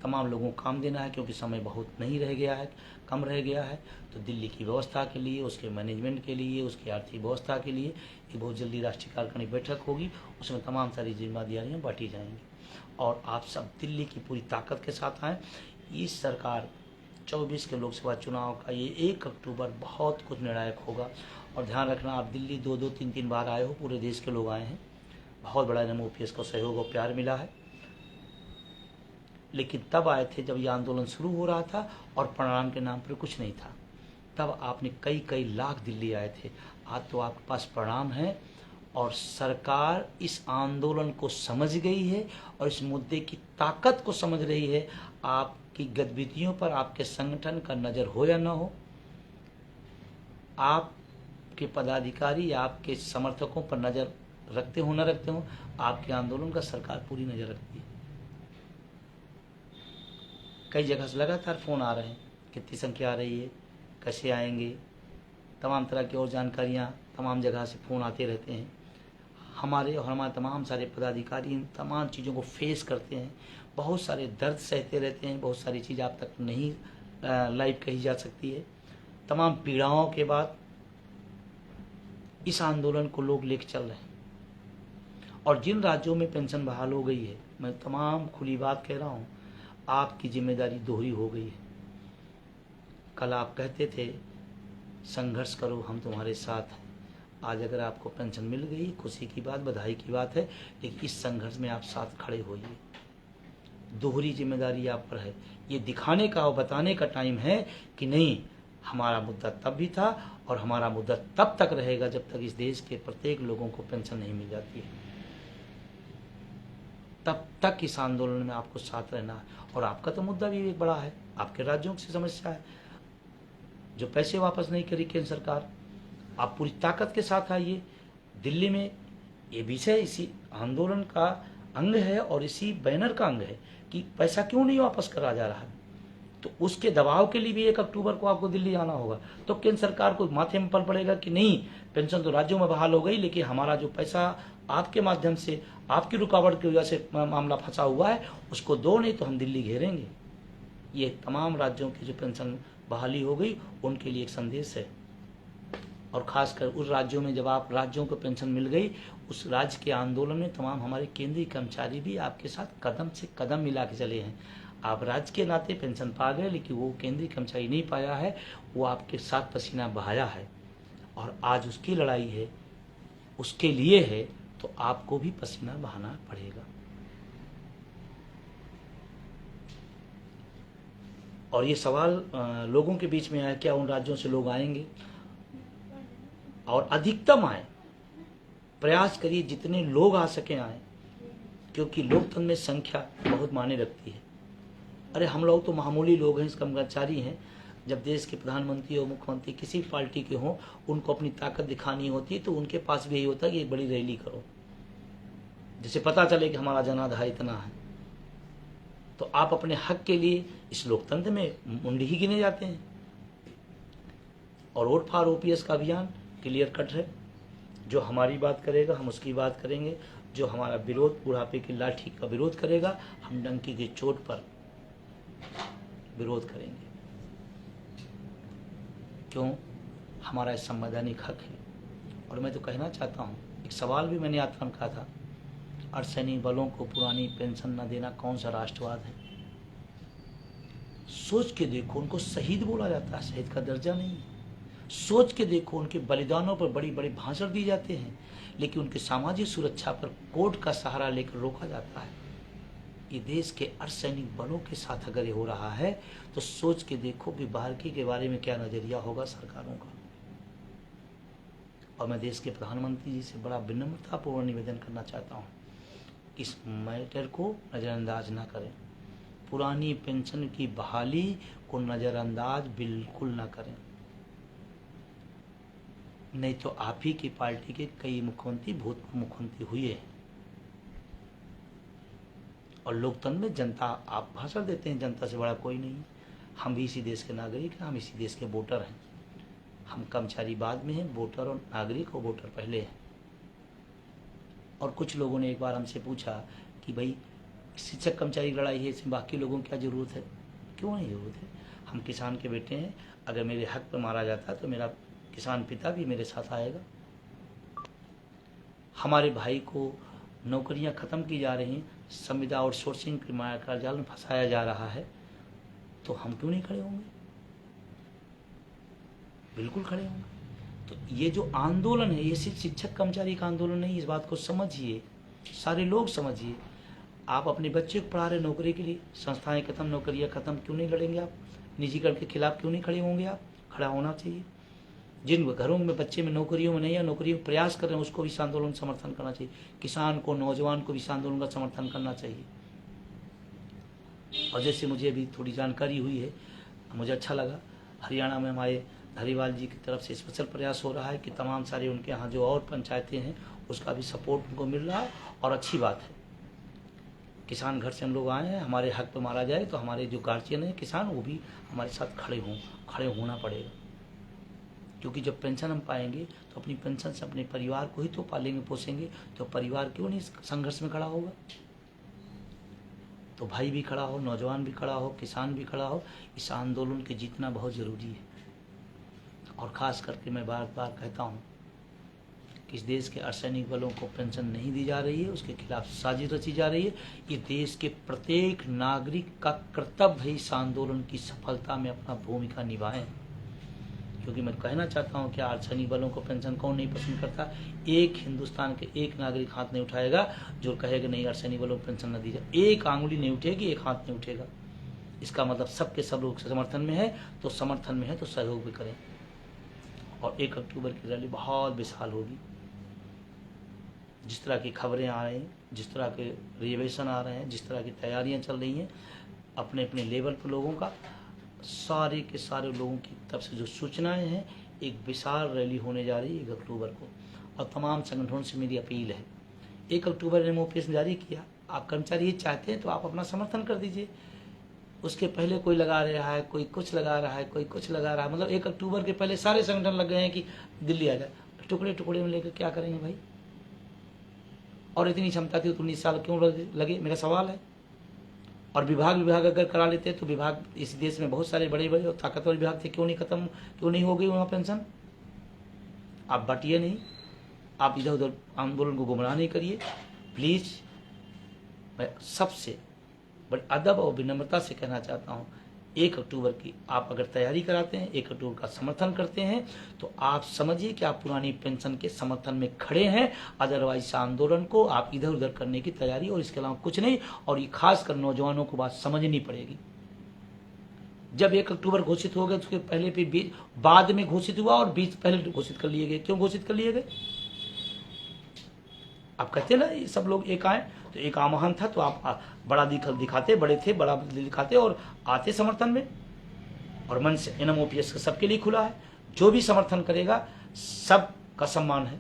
तमाम लोगों को काम देना है, क्योंकि समय बहुत नहीं रह गया है, कम रह गया है। तो दिल्ली की व्यवस्था के लिए, उसके मैनेजमेंट के लिए, उसकी आर्थिक व्यवस्था के लिए ये बहुत जल्दी राष्ट्रीय कार्यकारिणी बैठक होगी, उसमें तमाम सारी जिम्मेदारियां बांटी जाएंगी। और आप सब दिल्ली की पूरी ताकत के साथ आएँ। इस सरकार 24 के लोकसभा चुनाव का ये 1 अक्टूबर बहुत कुछ निर्णायक होगा। और ध्यान रखना, आप दिल्ली 2-2, 3-3 बार आए हो, पूरे देश के लोग आए हैं, बहुत बड़ा MOPS को सहयोग और प्यार मिला है। लेकिन तब आए थे जब ये आंदोलन शुरू हो रहा था और परिणाम के नाम पर कुछ नहीं था। तब आपने कई कई लाख दिल्ली आए थे। आज तो आपके पास परिणाम है और सरकार इस आंदोलन को समझ गई है और इस मुद्दे की ताकत को समझ रही है। आपकी गतिविधियों पर आपके संगठन का नज़र हो या ना हो, आपके पदाधिकारी या आपके समर्थकों पर नज़र रखते हो ना रखते हो, आपके आंदोलन का सरकार पूरी नज़र रखती है। कई जगह से लगातार फ़ोन आ रहे हैं, कितनी संख्या आ रही है, कैसे आएंगे, तमाम तरह की और जानकारियाँ तमाम जगह से फ़ोन आते रहते हैं। हमारे और हमारे तमाम सारे पदाधिकारी इन तमाम चीज़ों को फेस करते हैं, बहुत सारे दर्द सहते रहते हैं, बहुत सारी चीज़ आप तक नहीं लाइव कही जा सकती है। तमाम पीड़ाओं के बाद इस आंदोलन को लोग लेकर चल रहे हैं। और जिन राज्यों में पेंशन बहाल हो गई है, मैं तमाम खुली बात कह रहा हूँ, आपकी जिम्मेदारी दोहरी हो गई है। कल आप कहते थे संघर्ष करो, हम तुम्हारे साथ हैं। आज अगर आपको पेंशन मिल गई, खुशी की बात, बधाई की बात है, लेकिन इस संघर्ष में आप साथ खड़े होइए। दोहरी जिम्मेदारी आप पर है। ये दिखाने का और बताने का टाइम है कि नहीं, हमारा मुद्दा तब भी था और हमारा मुद्दा तब तक रहेगा जब तक इस देश के प्रत्येक लोगों को पेंशन नहीं मिल जाती है। तब तक इस आंदोलन में आपको साथ रहना है। और आपका तो मुद्दा भी एक बड़ा है, आपके राज्यों की समस्या है, जो पैसे वापस नहीं करी केंद्र सरकार। आप पूरी ताकत के साथ आइए। दिल्ली में ये विषय इसी आंदोलन का अंग है और इसी बैनर का अंग है कि पैसा क्यों नहीं वापस करा जा रहा है। तो उसके दबाव के लिए भी 1 अक्टूबर को आपको दिल्ली आना होगा। तो केंद्र सरकार को माथे में पल पड़ेगा कि नहीं, पेंशन तो राज्यों में बहाल हो गई, लेकिन हमारा जो पैसा आपके माध्यम से, आपकी रुकावट की वजह से मामला फंसा हुआ है, उसको दो, नहीं तो हम दिल्ली घेरेंगे। ये तमाम राज्यों की जो पेंशन बहाली हो गई उनके लिए एक संदेश है। और खासकर उस राज्यों में जब आप राज्यों को पेंशन मिल गई, उस राज्य के आंदोलन में तमाम हमारे केंद्रीय कर्मचारी भी आपके साथ कदम से कदम मिला के चले हैं। आप राज्य के नाते पेंशन पा गए, लेकिन वो केंद्रीय कर्मचारी नहीं पाया है, वो आपके साथ पसीना बहाया है और आज उसकी लड़ाई है, उसके लिए है, तो आपको भी पसीना बहाना पड़ेगा। और ये सवाल लोगों के बीच में आया, क्या उन राज्यों से लोग आएंगे? और अधिकतम आए, प्रयास करिए जितने लोग आ सके आए, क्योंकि लोकतंत्र में संख्या बहुत मायने रखती है। अरे हम लोग तो मामूली लोग हैं, कर्मचारी हैं। जब देश के प्रधानमंत्री और मुख्यमंत्री किसी पार्टी के हों, उनको अपनी ताकत दिखानी होती है, तो उनके पास भी यही होता है कि एक बड़ी रैली करो, जिससे पता चले कि हमारा जनाधार इतना है। तो आप अपने हक के लिए इस लोकतंत्र में मुंडी ही गिने जाते हैं। और वोट फॉर OPS का अभियान क्लियर कट है। जो हमारी बात करेगा हम उसकी बात करेंगे, जो हमारा विरोध, बुढ़ापे की लाठी का विरोध करेगा, हम डंकी की चोट पर विरोध करेंगे। क्यों? हमारा संवैधानिक हक है। और मैं तो कहना चाहता हूँ, एक सवाल भी मैंने यात्रा में कहा था, अर्धसैनिक बलों को पुरानी पेंशन न देना कौन सा राष्ट्रवाद है? सोच के देखो, उनको शहीद बोला जाता है, शहीद का दर्जा नहीं है। सोच के देखो, उनके बलिदानों पर बड़ी बड़ी भाषण दी जाते हैं, लेकिन उनकी सामाजिक सुरक्षा पर कोर्ट का सहारा लेकर रोका जाता है। ये देश के अर्धसैनिक बलों के साथ अगर ये हो रहा है, तो सोच के देखो कि बाहरकी के बारे में क्या नजरिया होगा सरकारों का। और मैं देश के प्रधानमंत्री जी से बड़ा विनम्रतापूर्वक निवेदन करना चाहता हूँ, इस मैटर को नज़रअंदाज ना करें। पुरानी पेंशन की बहाली को नज़रअंदाज बिल्कुल ना करें, नहीं तो आप ही की पार्टी के कई मुख्यमंत्री भूतपूर्व मुख्यमंत्री हुए हैं। और लोकतंत्र में जनता, आप भाषण देते हैं, जनता से बड़ा कोई नहीं। हम भी इसी देश के नागरिक हैं, हम इसी देश के वोटर हैं। हम कर्मचारी बाद में हैं, वोटर और नागरिक और वोटर पहले हैं। और कुछ लोगों ने एक बार हमसे पूछा कि भाई शिक्षक कर्मचारी की लड़ाई है, इसमें बाकी लोगों की क्या ज़रूरत है? क्यों नहीं ज़रूरत है? हम किसान के बेटे हैं। अगर मेरे हक पर मारा जाता तो मेरा किसान पिता भी मेरे साथ आएगा। हमारे भाई को नौकरियां ख़त्म की जा रही हैं, संविदा आउटसोर्सिंग के माया का जाल में फंसाया जा रहा है। तो हम क्यों नहीं खड़े होंगे? बिल्कुल खड़े होंगे। तो ये जो आंदोलन है, ये सिर्फ शिक्षक कर्मचारी का आंदोलन नहीं, इस बात को समझिए, सारे लोग समझिए। आप अपने बच्चे को पढ़ा रहे नौकरी के लिए, संस्थाएं खत्म, नौकरियां खत्म, क्यों नहीं लड़ेंगे आप? निजीकरण के खिलाफ क्यों नहीं खड़े होंगे आप? खड़ा होना चाहिए। जिन घरों में बच्चे में नौकरियों में नहीं या नौकरियों में प्रयास कर रहे हैं, उसको भी इस आंदोलन समर्थन करना चाहिए। किसान को, नौजवान को भी इस आंदोलन का समर्थन करना चाहिए। और जैसे मुझे अभी थोड़ी जानकारी हुई है, मुझे अच्छा लगा, हरियाणा में हमारे धारीवाल जी की तरफ से स्पेशल प्रयास हो रहा है कि तमाम सारे उनके यहाँ जो और पंचायतें हैं उसका भी सपोर्ट उनको मिल रहा है, और अच्छी बात है। किसान घर से हम लोग आए हैं, हमारे हक पे मारा जाए तो हमारे जो गार्जियन हैं किसान, वो भी हमारे साथ खड़े होना पड़ेगा। क्योंकि जब पेंशन हम पाएंगे तो अपनी पेंशन से अपने परिवार को ही तो पालेंगे पोसेंगे, तो परिवार क्यों नहीं संघर्ष में खड़ा होगा? तो भाई भी खड़ा हो, नौजवान भी खड़ा हो, किसान भी खड़ा हो। इस आंदोलन के जीतना बहुत ज़रूरी है। और ख़ास करके मैं बार बार कहता हूँ कि इस देश के अर्धसैनिक बलों को पेंशन नहीं दी जा रही है, उसके खिलाफ साजिश रची जा रही है। ये देश के प्रत्येक नागरिक का कर्तव्य है इस आंदोलन की सफलता में अपना भूमिका निभाएं। क्योंकि मैं कहना चाहता हूँ कि अर्धसैनिक बलों को पेंशन कौन नहीं पसंद करता? एक हिंदुस्तान के एक नागरिक हाथ नहीं उठाएगा जो कहेगा नहीं अर्धसैनिक बलों को पेंशन न दी जाए। एक आंगुली नहीं उठेगी, एक हाथ नहीं उठेगा। इसका मतलब सबके सब लोग समर्थन में है, तो समर्थन में है तो सहयोग भी करें। और 1 अक्टूबर की रैली बहुत विशाल होगी। जिस तरह की खबरें आ रही हैं, जिस तरह के रिजर्वेशन आ रहे हैं, जिस तरह की तैयारियां चल रही हैं अपने अपने लेवल पर लोगों का, सारे के सारे लोगों की तरफ से जो सूचनाएं हैं, एक विशाल रैली होने जा रही है 1 अक्टूबर को। और तमाम संगठनों से मेरी अपील है, 1 अक्टूबर MOPS जारी किया, आप कर्मचारी ये चाहते हैं तो आप अपना समर्थन कर दीजिए। उसके पहले कोई लगा रहा है, कोई कुछ लगा रहा है, कोई कुछ लगा रहा है। मतलब 1 अक्टूबर के पहले सारे संगठन लग गए हैं कि दिल्ली आ जाए। टुकड़े टुकड़े में लेकर क्या करेंगे भाई? और इतनी क्षमता थी तो 19 साल क्यों लगे, मेरा सवाल है। और विभाग अगर करा लेते तो विभाग, इस देश में बहुत सारे बड़े बड़े और ताकतवर विभाग थे, क्यों नहीं खत्म, क्यों नहीं हो गई वहाँ पेंशन? आप बांटिए नहीं, आप इधर उधर आंदोलन को गुमराह नहीं करिए प्लीज। मैं सबसे बड़ी अदब और विनम्रता से कहना चाहता हूँ, 1 अक्टूबर की आप अगर तैयारी कराते हैं, 1 अक्टूबर का समर्थन करते हैं, तो आप समझिए कि आप पुरानी पेंशन के समर्थन में खड़े हैं। अदरवाइज आंदोलन को आप इधर उधर करने की तैयारी, और इसके अलावा कुछ नहीं। और ये खासकर नौजवानों को बात समझनी पड़ेगी। जब 1 अक्टूबर घोषित हो गए, उसके पहले भी बाद में घोषित हुआ और बीच पहले घोषित कर लिए गए। क्यों घोषित कर लिए गए? आप कहते ना ये सब लोग एक आए, तो एक आह्वान था तो आप बड़ा दिखाते, बड़े थे, बड़ा दिखाते और आते समर्थन में। और मन से NMOPS का सबके लिए खुला है, जो भी समर्थन करेगा सबका सम्मान है।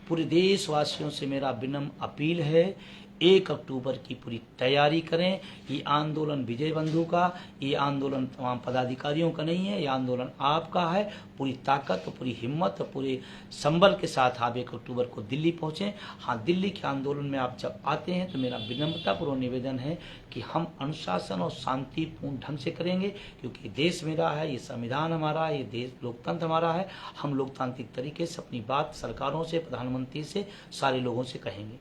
पूरे देशवासियों से मेरा विनम्र अपील है, 1 अक्टूबर की पूरी तैयारी करें। ये आंदोलन विजय बंधु का, ये आंदोलन तमाम पदाधिकारियों का नहीं है, ये आंदोलन आपका है। पूरी ताकत और पूरी हिम्मत और पूरे संबल के साथ आप 1 अक्टूबर को दिल्ली पहुँचें। हाँ, दिल्ली के आंदोलन में आप जब आते हैं तो मेरा विनम्रतापूर्वक निवेदन है कि हम अनुशासन और शांतिपूर्ण ढंग से करेंगे, क्योंकि देश मेरा है, ये संविधान हमारा है, ये देश लोकतंत्र हमारा है। हम लोकतांत्रिक तरीके से अपनी बात सरकारों से, प्रधानमंत्री से, सारे लोगों से कहेंगे।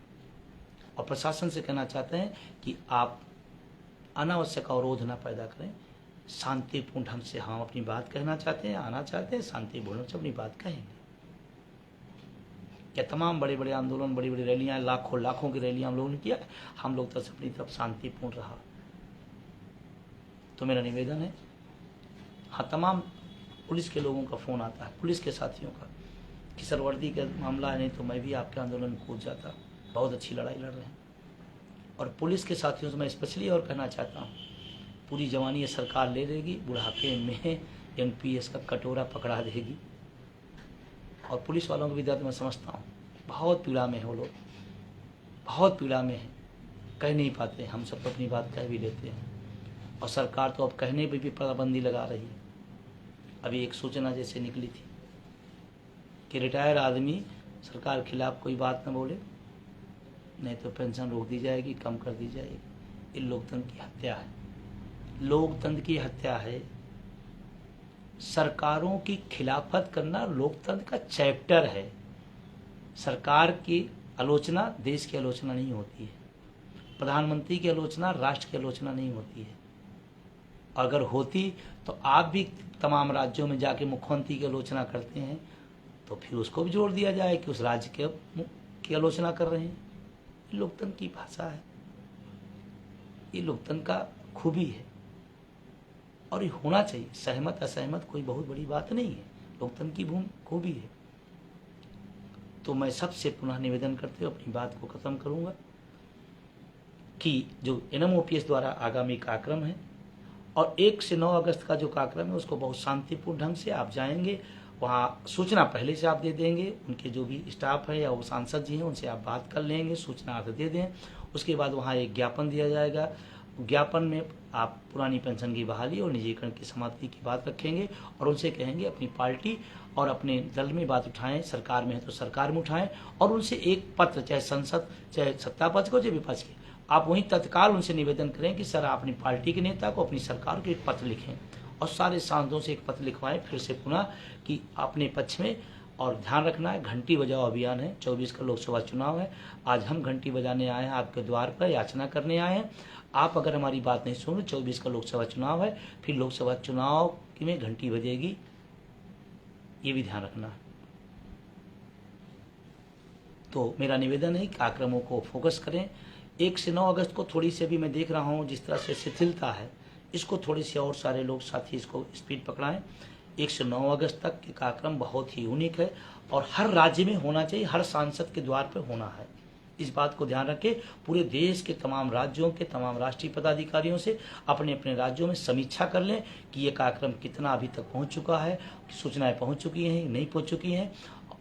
और प्रशासन से कहना चाहते हैं कि आप अनावश्यक अवरोध न पैदा करें, शांतिपूर्ण ढंग से हम अपनी बात कहना चाहते हैं, आना चाहते हैं, शांतिपूर्ण से अपनी बात कहेंगे। क्या तमाम बड़े बड़े आंदोलन, बड़ी बड़ी रैलियां, लाखों की रैलियां हम लोगों ने किया, हम लोग तरफ अपनी तरफ शांतिपूर्ण रहा। तो मेरा निवेदन है, हाँ, तमाम पुलिस के लोगों का फ़ोन आता है, पुलिस के साथियों का, कि सर वर्दी का मामला है, नहीं तो मैं भी आपके आंदोलन में कूद जाता। बहुत अच्छी लड़ाई लड़ रहे हैं। और पुलिस के साथियों से मैं स्पेशली और कहना चाहता हूँ, पूरी जवानी ये सरकार ले लेगी, बुढ़ापे में NPS का कटोरा पकड़ा देगी। और पुलिस वालों को भी दर्द मैं समझता हूँ, बहुत पीड़ा में है वो लोग, बहुत पीड़ा में है, कह नहीं पाते। हम सब तो अपनी बात कह भी लेते हैं, और सरकार तो अब कहने पर भी पाबंदी लगा रही है। अभी एक सूचना जैसे निकली थी कि रिटायर आदमी सरकार के खिलाफ कोई बात न बोले, नहीं तो पेंशन रोक दी जाएगी, कम कर दी जाएगी। ये लोकतंत्र की हत्या है, लोकतंत्र की हत्या है। सरकारों की खिलाफत करना लोकतंत्र का चैप्टर है। सरकार की आलोचना देश की आलोचना नहीं होती है। प्रधानमंत्री की आलोचना राष्ट्र की आलोचना नहीं होती है। अगर होती तो आप भी तमाम राज्यों में जाके मुख्यमंत्री की आलोचना करते हैं तो फिर उसको भी जोड़ दिया जाए कि उस राज्य की आलोचना कर रहे हैं। ये लोकतंत्र की भाषा है, ये लोकतंत्र का खूबी है और ये होना चाहिए। सहमत असहमत कोई बहुत बड़ी बात नहीं है, लोकतंत्र की खूबी है। तो मैं सबसे पुनः निवेदन करते हुए अपनी बात को खत्म करूंगा कि जो NMOPS द्वारा आगामी कार्यक्रम है और 1 से 9 अगस्त का जो कार्यक्रम है उसको बहुत शांतिपूर्ण ढंग से आप जाएंगे, वहाँ सूचना पहले से आप दे देंगे। उनके जो भी स्टाफ है या वो सांसद जी हैं उनसे आप बात कर लेंगे, सूचना आप दे दें। उसके बाद वहाँ एक ज्ञापन दिया जाएगा, ज्ञापन में आप पुरानी पेंशन की बहाली और निजीकरण की समाप्ति की बात रखेंगे और उनसे कहेंगे अपनी पार्टी और अपने दल में बात उठाएं, सरकार में है तो सरकार में उठाएं और उनसे एक पत्र, चाहे संसद चाहे सत्ता पक्ष को चाहे विपक्ष के, आप वहीं तत्काल उनसे निवेदन करें कि सर आप अपनी पार्टी के नेता को अपनी सरकार को एक पत्र लिखें और सारे सांसदों से एक पत्र लिखवाएं फिर से पुनः कि अपने पक्ष में। और ध्यान रखना है, घंटी बजाओ अभियान है, 24 का लोकसभा चुनाव है। आज हम घंटी बजाने आए हैं आपके द्वार पर, याचना करने आए हैं। आप अगर हमारी बात नहीं सुनो, 24 का लोकसभा चुनाव है, फिर लोकसभा चुनाव में घंटी बजेगी, ये भी ध्यान रखना है। तो मेरा निवेदन है कि कार्यक्रमों को फोकस करें। 1 से 9 अगस्त को थोड़ी सी भी मैं देख रहा हूँ जिस तरह से शिथिलता है, इसको थोड़ी सी और सारे लोग साथी इसको स्पीड पकड़ाएं। 1 से 9 अगस्त तक के कार्यक्रम बहुत ही यूनिक है और हर राज्य में होना चाहिए, हर सांसद के द्वार पर होना है। इस बात को ध्यान रखें। पूरे देश के तमाम राज्यों के तमाम राष्ट्रीय पदाधिकारियों से अपने अपने राज्यों में समीक्षा कर लें कि ये कार्यक्रम कितना अभी तक पहुंच चुका है, सूचनाएं पहुंच चुकी हैं नहीं पहुंच चुकी हैं।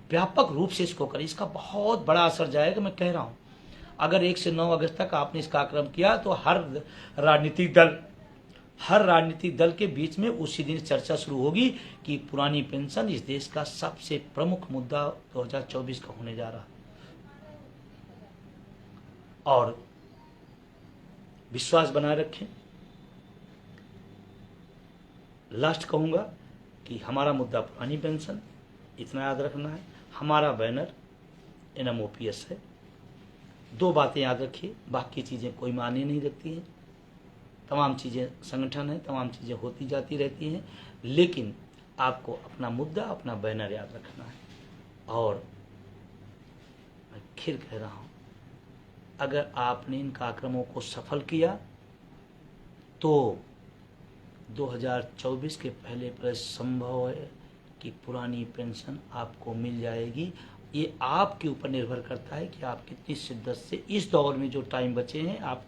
व्यापक रूप से इसको करें, इसका बहुत बड़ा असर जाएगा। मैं कह रहा हूँ अगर 1 से 9 अगस्त तक आपने इस कार्यक्रम किया तो हर राजनीतिक दल के बीच में उसी दिन चर्चा शुरू होगी कि पुरानी पेंशन इस देश का सबसे प्रमुख मुद्दा 2024 का होने जा रहा है। और विश्वास बनाए रखें। लास्ट कहूंगा कि हमारा मुद्दा पुरानी पेंशन, इतना याद रखना है। हमारा बैनर NMOPS है। 2 बातें याद रखिए, बाकी चीजें कोई मायने नहीं रखती हैं। तमाम चीजें संगठन है, तमाम चीजें होती जाती रहती हैं, लेकिन आपको अपना मुद्दा, अपना बैनर याद रखना है। और मैं फिर कह रहा हूं, अगर आपने इन कार्यक्रमों को सफल किया तो 2024 के पहले पर संभव है कि पुरानी पेंशन आपको मिल जाएगी। ये आपके ऊपर निर्भर करता है कि आप कितनी शिद्दत से इस दौर में जो टाइम बचे हैं आप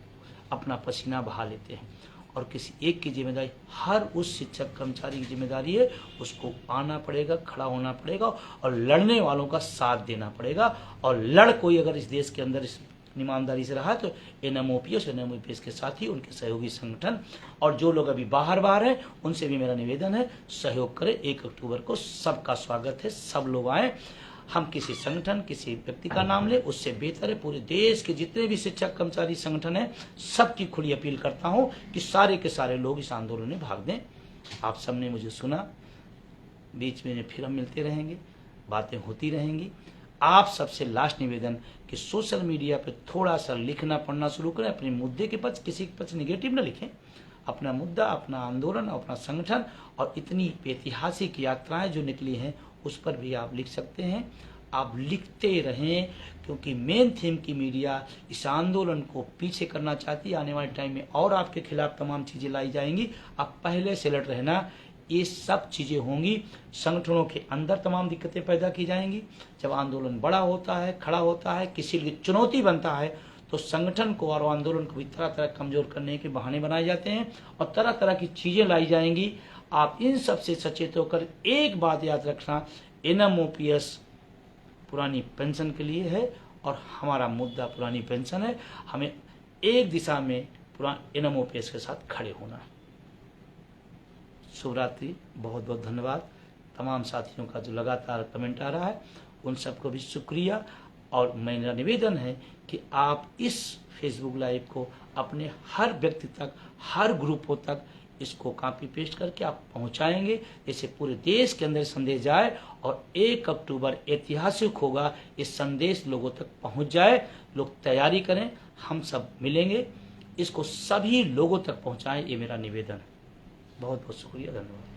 अपना पसीना बहा लेते हैं। और किसी एक की जिम्मेदारी, हर उस शिक्षक कर्मचारी की जिम्मेदारी है, उसको आना पड़ेगा, खड़ा होना पड़ेगा और लड़ने वालों का साथ देना पड़ेगा। और लड़ कोई अगर इस देश के अंदर इस ईमानदारी से रहा तो NMOPS के साथ ही उनके सहयोगी संगठन और जो लोग अभी बाहर हैं उनसे भी मेरा निवेदन है, सहयोग करें। 1 अक्टूबर को सबका स्वागत है, सब लोग आए। हम किसी संगठन, किसी व्यक्ति का नाम ले, उससे बेहतर है पूरे देश के जितने भी शिक्षक कर्मचारी संगठन है, सबकी खुली अपील करता हूं कि सारे के सारे लोग इस आंदोलन में भाग दें। आप सबने मुझे सुना, बीच में फिर हम मिलते रहेंगे, बातें होती रहेंगी। आप सबसे लास्ट निवेदन कि सोशल मीडिया पे थोड़ा सा लिखना पढ़ना शुरू करें, अपने मुद्दे के पक्ष, किसी के पक्ष निगेटिव न लिखें। अपना मुद्दा, अपना आंदोलन, अपना संगठन और इतनी ऐतिहासिक यात्राएं जो निकली हैं उस पर भी आप लिख सकते हैं। आप लिखते रहें क्योंकि मेन थीम की मीडिया इस आंदोलन को पीछे करना चाहती है। आने वाले टाइम में और आपके खिलाफ तमाम चीजें लाई जाएंगी, आप पहले से अलर्ट रहना। ये सब चीजें होंगी, संगठनों के अंदर तमाम दिक्कतें पैदा की जाएंगी। जब आंदोलन बड़ा होता है, खड़ा होता है, किसी लिए चुनौती बनता है तो संगठन को और आंदोलन को भी तरह तरह कमजोर करने के बहाने बनाए जाते हैं और तरह तरह की चीजें लाई जाएंगी। आप इन सब से सचेत होकर एक बात याद रखना, NMOPS पुरानी पेंशन के लिए है और हमारा मुद्दा पुरानी पेंशन है। हमें एक दिशा में NMOPS के साथ खड़े होना है। शुभ रात्रि, बहुत बहुत धन्यवाद। तमाम साथियों का जो लगातार कमेंट आ रहा है उन सबको भी शुक्रिया। और मेरा निवेदन है कि आप इस फेसबुक लाइव को अपने हर व्यक्ति तक, हर ग्रुपों तक इसको कॉपी पेस्ट करके आप पहुंचाएंगे, जैसे पूरे देश के अंदर संदेश जाए और 1 अक्टूबर ऐतिहासिक होगा, इस संदेश लोगों तक पहुंच जाए। लोग तैयारी करें, हम सब मिलेंगे, इसको सभी लोगों तक पहुंचाएं, ये मेरा निवेदन है। बहुत बहुत शुक्रिया, धन्यवाद।